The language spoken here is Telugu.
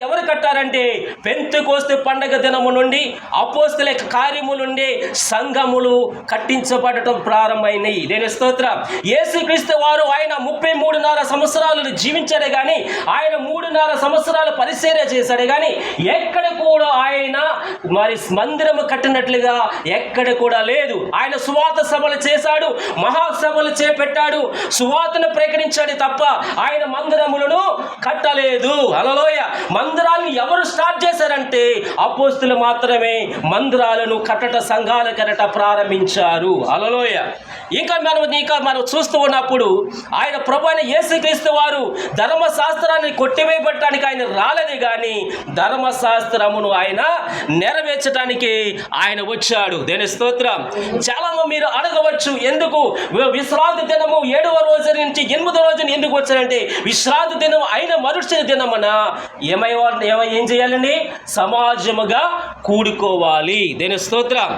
ఎవరు కట్టారంటే పెంతెకోస్తు పండగ దినము నుండి అపోస్తల కార్యము నుండి సంఘములు కట్టించబడటం ప్రారంభమైనవి. నేను స్తోత్రం. యేసుక్రీస్తు వారు ఆయన 33.5 సంవత్సరాలు జీవించాడే కానీ, ఆయన 3.5 సంవత్సరాలు పరిచర్య చేశాడే కానీ ఎక్కడ కూడా ఆయన మరి మందిరము కట్టినట్లుగా ఎక్కడ కూడా లేదు. ఆయన సువార్త సభలు చేశాడు, మహాసభలు చేపట్టాడు, సువార్తను ప్రకటించాడు తప్ప ఆయన మందిరములను కట్టలేదు. హల్లెలూయ. మందిరాలను ఎవరు స్టార్ట్ చేశారంటే అపోస్తలులు మాత్రమే మందిరాలను సంఘాల కట్టట ప్రారంభించారు. హల్లెలూయ. ఇంకా మనం చూస్తూ ఉన్నప్పుడు ఆయన ప్రభువైన యేసుక్రీస్తు వారు ధర్మశాస్త్రాన్ని కొట్టివేయబట్టడానికి ఆయన రాలేదు కానీ ధర్మశాస్త్రమును ఆయన నెరవేర్చడానికి ఆయన వచ్చాడు. దేని స్తోత్రం. చాలా మీరు అడగవచ్చు, ఎందుకు విశ్రాంతి దినము 7వ రోజు నుంచి 8వ రోజున ఎందుకు వచ్చారంటే విశ్రాంతి దినం అయిన మరుసటి దినమున ఏం చేయాలండి? సమాజముగా కూడుకోవాలి. దేని స్తోత్రం.